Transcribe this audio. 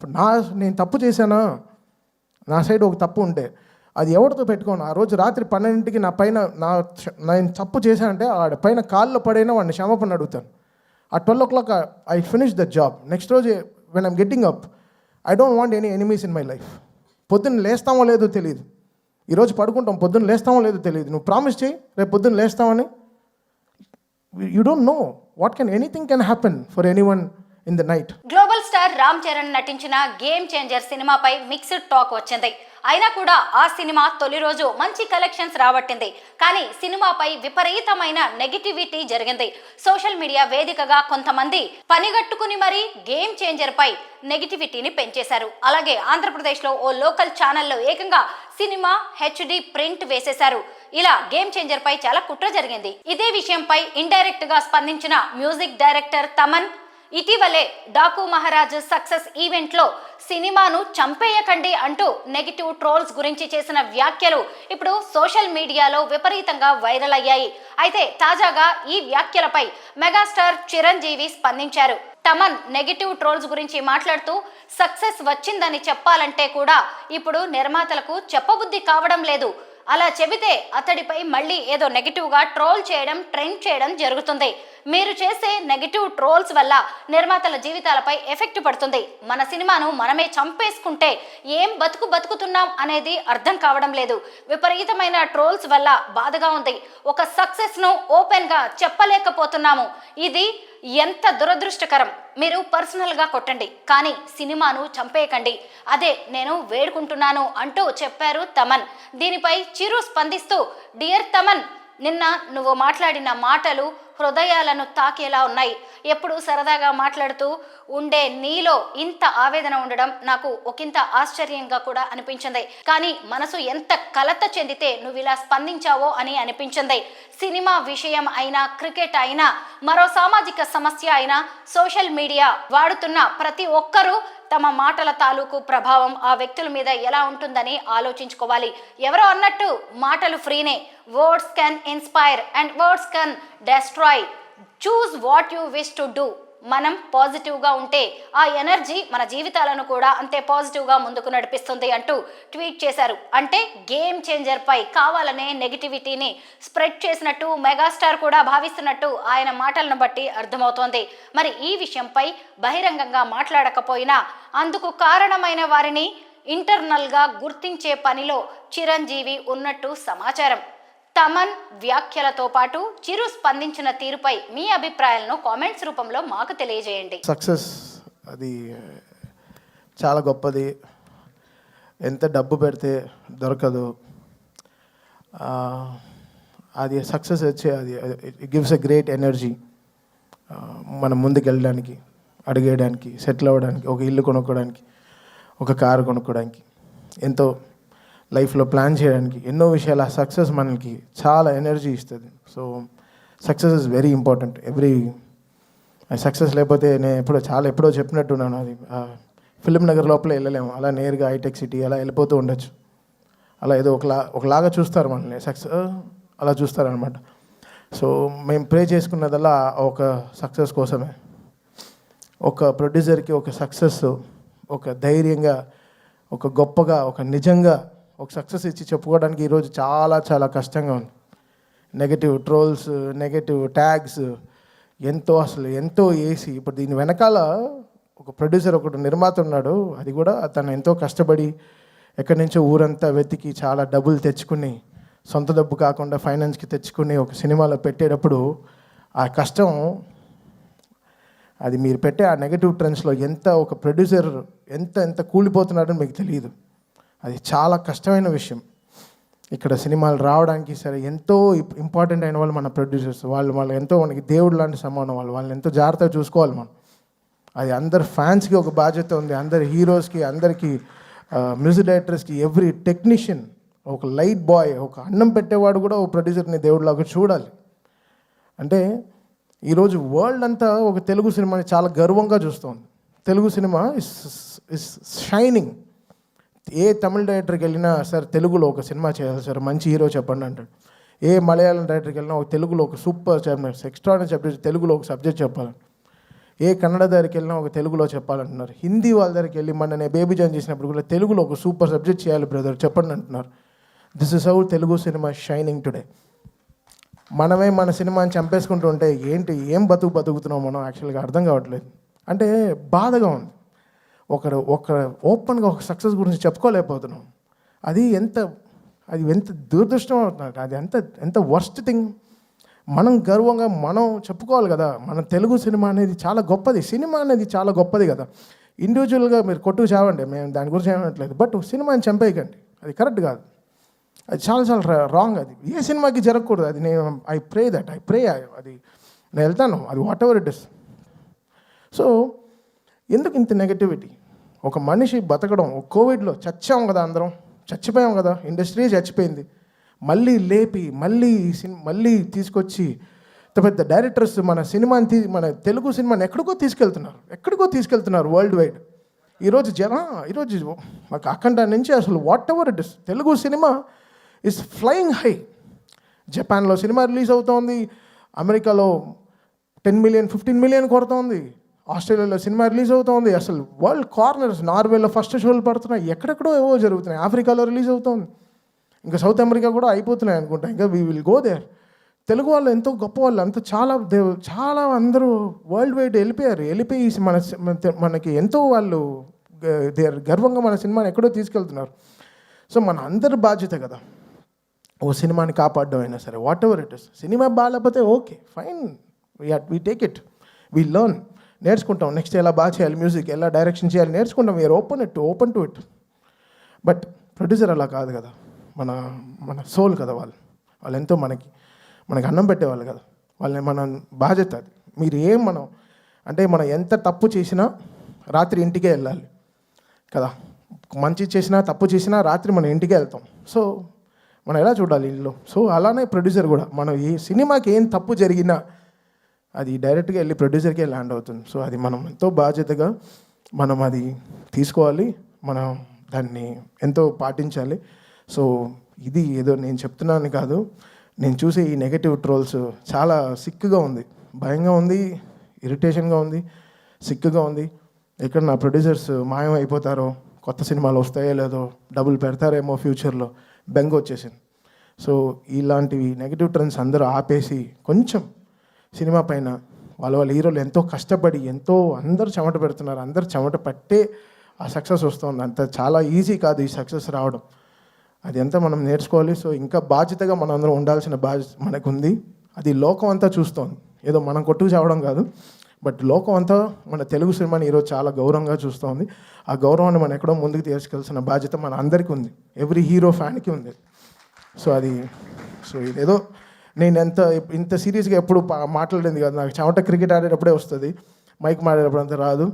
ఇప్పుడు నేను తప్పు చేశానా, నా సైడ్ ఒక తప్పు ఉంటే అది ఎవరితో పెట్టుకోను. ఆ రోజు రాత్రి 12కి నా పైన నేను తప్పు చేశానంటే ఆడ పైన కాల్లో పడైనా వాడిని క్షమాపణ అడుగుతాను. ఆ 12 o'clock I finish the job. Next రోజు when I'm getting up, I don't want any enemies in my life. పొద్దున్న లేస్తామో లేదో తెలియదు, ఈరోజు పడుకుంటాం, పొద్దున్న లేస్తామో లేదో తెలియదు. నువ్వు ప్రామిస్ చేయి రేపు పొద్దున్న లేస్తామని. You don't know what can anything can happen for anyone in the night. Global star Ram Charan నటించిన గేమ్ చేంజర్ సినిమాపై మిక్స్డ్ టాక్ వచ్చింది. అయినా కూడా ఆ సినిమా తొలి రోజు మంచి కలెక్షన్స్ రాబట్టింది. కానీ సినిమాపై విపరీతమైన నెగిటివిటీ జరిగింది. సోషల్ మీడియా వేదికగా కొంతమంది పనిగట్టుకుని మరీ గేమ్ చేంజర్ పై నెగిటివిటీని పెంచేశారు. అలాగే ఆంధ్రప్రదేశ్లో ఓ లోకల్ ఛానల్లో ఏకంగా సినిమా హెచ్డి ప్రింట్ వేసేశారు. ఇలా గేమ్ చేంజర్ పై చాలా కుట్ర జరిగింది. ఇదే విషయంపై ఇండైరెక్ట్ గా స్పందించిన మ్యూజిక్ డైరెక్టర్ తమన్ ఇటీవలే డాకు మహారాజ్ సక్సెస్ ఈవెంట్ లో సినిమాను చంపేయకండి అంటూ నెగిటివ్ ట్రోల్స్ గురించి చేసిన వ్యాఖ్యలు ఇప్పుడు సోషల్ మీడియాలో విపరీతంగా వైరల్ అయ్యాయి. అయితే తాజాగా ఈ వ్యాఖ్యలపై మెగాస్టార్ చిరంజీవి స్పందించారు. తమన్ నెగిటివ్ ట్రోల్స్ గురించి మాట్లాడుతూ సక్సెస్ వచ్చిందని చెప్పాలంటే కూడా ఇప్పుడు నిర్మాతలకు చెప్పబుద్ధి కావడం లేదు. అలా చెబితే అతడిపై మళ్ళీ ఏదో నెగిటివ్గా ట్రోల్ చేయడం, ట్రెండ్ చేయడం జరుగుతుంది. మీరు చేసే నెగిటివ్ ట్రోల్స్ వల్ల నిర్మాతల జీవితాలపై ఎఫెక్ట్ పడుతుంది. మన సినిమాను మనమే చంపేసుకుంటే ఏం బతుకుతున్నాం అనేది అర్థం కావడం లేదు. విపరీతమైన ట్రోల్స్ వల్ల బాధగా ఉంది. ఒక సక్సెస్ను ఓపెన్గా చెప్పలేకపోతున్నాము. ఇది ఎంత దురదృష్టకరం. మీరు పర్సనల్గా కొట్టండి, కానీ సినిమాను చంపేయకండి, అదే నేను వేడుకుంటున్నాను అంటూ చెప్పారు తమన్. దీనిపై చిరు స్పందిస్తూ, డియర్ తమన్, నిన్న నువ్వు మాట్లాడిన మాటలు హృదయాలను తాకేలా ఉన్నాయి. ఎప్పుడు సరదాగా మాట్లాడుతూ ఉండే నీలో ఇంత ఆవేదన ఉండడం నాకు ఒకంత ఆశ్చర్యంగా కూడా అనిపించింది. కానీ మనసు ఎంత కలత చెందితే నువ్వు ఇలా స్పందించావో అని అనిపించింది. సినిమా విషయం అయినా, క్రికెట్ అయినా, మరో సామాజిక సమస్య అయినా సోషల్ మీడియా వాడుతున్న ప్రతి ఒక్కరూ తమ మాటల తాలూకు ప్రభావం ఆ వ్యక్తుల మీద ఎలా ఉంటుందని ఆలోచించుకోవాలి. ఎవరో అన్నట్టు మాటలు ఫ్రీనే. Words can inspire and words can destroy. Choose what you wish to do. మనం పాజిటివ్గా ఉంటే ఆ ఎనర్జీ మన జీవితాలను కూడా అంతే పాజిటివ్గా ముందుకు నడిపిస్తుంది అంటూ ట్వీట్ చేశారు. అంటే గేమ్ చేంజర్ పై కావాలనే నెగిటివిటీని స్ప్రెడ్ చేసినట్టు మెగాస్టార్ కూడా భావిస్తున్నట్టు ఆయన మాటలను బట్టి అర్థమవుతోంది. మరి ఈ విషయంపై బహిరంగంగా మాట్లాడకపోయినా అందుకు కారణమైన వారిని ఇంటర్నల్గా గుర్తించే పనిలో చిరంజీవి ఉన్నట్టు సమాచారం. తమన్ వ్యాఖ్యలతో పాటు చిరు స్పందించిన తీరుపై మీ అభిప్రాయాలను కామెంట్స్ రూపంలో మాకు తెలియజేయండి. సక్సెస్ అది చాలా గొప్పది. ఎంత డబ్బు పెడితే దొరకదు. అది సక్సెస్ వచ్చే అది it gives a great energy. మనం ముందుకు వెళ్ళడానికి, అడిగేయడానికి, సెటిల్ అవ్వడానికి, ఒక ఇల్లు కొనుక్కోవడానికి, ఒక కారు కొనుక్కోవడానికి, ఎంతో లైఫ్లో ప్లాన్ చేయడానికి, ఎన్నో విషయాలు ఆ సక్సెస్ మనకి చాలా ఎనర్జీ ఇస్తుంది. So success is very important. Success లేకపోతే నేను ఎప్పుడో చెప్పినట్టున్నాను, అది ఫిలిం నగర్ లోపల వెళ్ళలేము. అలా నేరుగా హైటెక్ సిటీ అలా వెళ్ళిపోతూ ఉండొచ్చు. అలా ఏదో ఒకలాగా చూస్తారు మనల్ని, సక్సెస్ అలా చూస్తారనమాట. సో మేము ప్రే చేసుకున్నదల్లా ఒక సక్సెస్ కోసమే. ఒక ప్రొడ్యూసర్కి ఒక సక్సెస్, ఒక ధైర్యంగా, ఒక గొప్పగా, ఒక నిజంగా ఒక సక్సెస్ ఇచ్చి చెప్పుకోవడానికి ఈరోజు చాలా చాలా కష్టంగా ఉంది. నెగటివ్ ట్రోల్స్, నెగటివ్ ట్యాగ్స్ ఎంతో వేసి, ఇప్పుడు దీని వెనకాల ఒక ప్రొడ్యూసర్, ఒకటి నిర్మాత ఉన్నాడు. అది కూడా తను ఎంతో కష్టపడి ఎక్కడి నుంచో ఊరంతా వెతికి చాలా డబ్బులు తెచ్చుకుని, సొంత డబ్బు కాకుండా ఫైనాన్స్కి తెచ్చుకుని ఒక సినిమాలో పెట్టేటప్పుడు ఆ కష్టం, అది మీరు పెట్టే ఆ నెగటివ్ ట్రెండ్స్లో ఒక ప్రొడ్యూసర్ ఎంత కూలిపోతున్నాడని మీకు తెలియదు. అది చాలా కష్టమైన విషయం. ఇక్కడ సినిమాలు రావడానికి సరే ఎంతో ఇంపార్టెంట్ అయిన వాళ్ళు మన ప్రొడ్యూసర్స్. వాళ్ళు ఎంతో మనకి దేవుడు లాంటి సమానం. వాళ్ళని ఎంతో జాగ్రత్తగా చూసుకోవాలి మనం. అది అందరు ఫ్యాన్స్కి ఒక బాధ్యత ఉంది, అందరి హీరోస్కి, అందరికీ మ్యూజిక్ డైరెక్టర్స్కి, ఎవ్రీ టెక్నీషియన్, ఒక లైట్ బాయ్, ఒక అన్నం పెట్టేవాడు కూడా ఒక ప్రొడ్యూసర్ని దేవుడిలాగా చూడాలి. అంటే ఈరోజు వరల్డ్ అంతా ఒక తెలుగు సినిమాని చాలా గర్వంగా చూస్తుంది. Telugu cinema is shining. ఏ తమిళ డైరెక్టర్కి వెళ్ళినా, సార్ తెలుగులో ఒక సినిమా చేయాలి సార్, మంచి హీరో చెప్పండి అంటాడు. ఏ మలయాళం డైరెక్టర్కి వెళ్ళినా ఒక తెలుగులో ఒక సూపర్ ఎక్స్ట్రాడినరీ సబ్జెక్ట్, తెలుగులో ఒక సబ్జెక్ట్ చెప్పాలి. ఏ కన్నడ దగ్గరికి వెళ్ళినా ఒక తెలుగులో చెప్పాలంటున్నారు. హిందీ వాళ్ళ దగ్గరికి వెళ్ళి మన బేబీ జాయిన్ చేసినప్పుడు కూడా తెలుగులో ఒక సూపర్ సబ్జెక్ట్ చేయాలి బ్రదర్ చెప్పండి అంటున్నారు. This is how Telugu cinema shining today. మనమే మన సినిమాని చంపేసుకుంటూ ఉంటే ఏం బతుకుతున్నాం మనం యాక్చువల్గా అర్థం కావట్లేదు. అంటే బాధగా ఉంది. ఒక ఓపెన్గా ఒక సక్సెస్ గురించి చెప్పుకోలేకపోతున్నాం. అది ఎంత దురదృష్టం అవుతుంది. అది ఎంత వర్స్ట్ థింగ్. మనం గర్వంగా మనం చెప్పుకోవాలి కదా, మన తెలుగు సినిమా అనేది చాలా గొప్పది. సినిమా అనేది చాలా గొప్పది కదా. ఇండివిజువల్గా మీరు కొట్టుకు చావండి, మేము దాని గురించి ఏమనట్లేదు. బట్ సినిమాని చంపేయకండి, అది కరెక్ట్ కాదు. అది చాలా రాంగ్. అది ఏ సినిమాకి జరగకూడదు. అది నేను ఐ ప్రే అది నేను వెళ్తాను, అది what ever it is. So ఎందుకు ఇంత నెగటివిటీ? ఒక మనిషి బతకడం, కోవిడ్లో చచ్చాం కదా, అందరం చచ్చిపోయాం కదా, ఇండస్ట్రీ చచ్చిపోయింది. మళ్ళీ లేపి మళ్ళీ తీసుకొచ్చి పెద్ద డైరెక్టర్స్ మన సినిమాని మన తెలుగు సినిమాని ఎక్కడికో తీసుకెళ్తున్నారు వరల్డ్ వైడ్. ఈరోజు మాకు అఖండ నుంచి అసలు what ever it is, Telugu cinema is flying high. జపాన్లో సినిమా రిలీజ్ అవుతోంది, అమెరికాలో 10 మిలియన్ 15 మిలియన్ కొడుతోంది, ఆస్ట్రేలియాలో సినిమా రిలీజ్ అవుతోంది. అసలు వరల్డ్ కార్నర్స్, నార్వేలో ఫస్ట్ షోలు పడుతున్నాయి, ఎక్కడెక్కడో ఏవో జరుగుతున్నాయి, ఆఫ్రికాలో రిలీజ్ అవుతోంది, ఇంకా సౌత్ అమెరికా కూడా అయిపోతున్నాయి అనుకుంటా. ఇంకా we will go there. Telugu వాళ్ళు ఎంతో గొప్ప వాళ్ళు, అంత చాలా అందరూ వరల్డ్ వైడ్ వెళ్ళిపోయి మనకి ఎంతో వాళ్ళు గర్వంగా మన సినిమాని ఎక్కడో తీసుకెళ్తున్నారు. సో మన అందరి బాధ్యత కదా ఓ సినిమాని కాపాడడం అయినా సరే, whatever it is. Cinema బాగాలేకపోతే okay fine, we take it, we learn, నేర్చుకుంటాం. నెక్స్ట్ ఎలా బాగా చేయాలి, మ్యూజిక్ ఎలా డైరెక్షన్ చేయాలి నేర్చుకుంటాం. We are open to it. But producer అలా కాదు కదా, మన సోల్ కదా వాళ్ళు ఎంతో మనకి అన్నం పెట్టేవాళ్ళు కదా, వాళ్ళని మన బాధ్యత అది. మనం ఎంత తప్పు చేసినా రాత్రి ఇంటికే వెళ్ళాలి కదా, మంచి చేసినా తప్పు చేసినా రాత్రి మనం ఇంటికే వెళ్తాం. సో మనం ఎలా చూడాలి ఇల్లు. సో అలానే ప్రొడ్యూసర్ కూడా, మనం ఏ సినిమాకి ఏం తప్పు జరిగినా అది డైరెక్ట్గా వెళ్ళి ప్రొడ్యూసర్కే ల్యాండ్ అవుతుంది. సో అది మనం ఎంతో బాధ్యతగా మనం అది తీసుకోవాలి, మనం దాన్ని ఎంతో పాటించాలి. సో ఇది ఏదో నేను చెప్తున్నాను కాదు, నేను చూసే ఈ నెగటివ్ ట్రోల్స్ చాలా సిక్కుగా ఉంది, భయంగా ఉంది, ఇరిటేషన్గా ఉంది, సిక్కుగా ఉంది. ఎక్కడ నా ప్రొడ్యూసర్స్ మాయం అయిపోతారో, కొత్త సినిమాలు వస్తాయో లేదో, డబ్బులు పెడతారేమో ఫ్యూచర్లో, బెంగ వచ్చేసింది. సో ఇలాంటివి నెగటివ్ ట్రెండ్స్ అందరూ ఆపేసి కొంచెం సినిమా పైన వాళ్ళ హీరోలు ఎంతో కష్టపడి అందరూ చెమట పెడుతున్నారు, అందరూ చెమట పట్టే ఆ సక్సెస్ వస్తుంది. అంత చాలా ఈజీ కాదు ఈ సక్సెస్ రావడం, అది ఎంత మనం నేర్చుకోవాలి. సో ఇంకా బాధ్యతగా మనం అందరం ఉండాల్సిన బాధ్యత మనకుంది. అది లోకం అంతా చూస్తోంది, ఏదో మనం కొట్టుకు చావడం కాదు, బట్ లోకం అంతా మన తెలుగు సినిమాని ఈరోజు చాలా గౌరవంగా చూస్తోంది. ఆ గౌరవాన్ని మనం ఎక్కడో ముందుకు తీసుకెళ్లాల్సిన బాధ్యత మన అందరికీ ఉంది, ఎవ్రీ హీరో ఫ్యాన్కి ఉంది. సో ఇదేదో నేను ఇంత సీరియస్గా ఎప్పుడు మాట్లాడేది కాదు, నాకు చెమట క్రికెట్ ఆడేటప్పుడే వస్తుంది, మైక్ మాడేటప్పుడు అంత రాదు.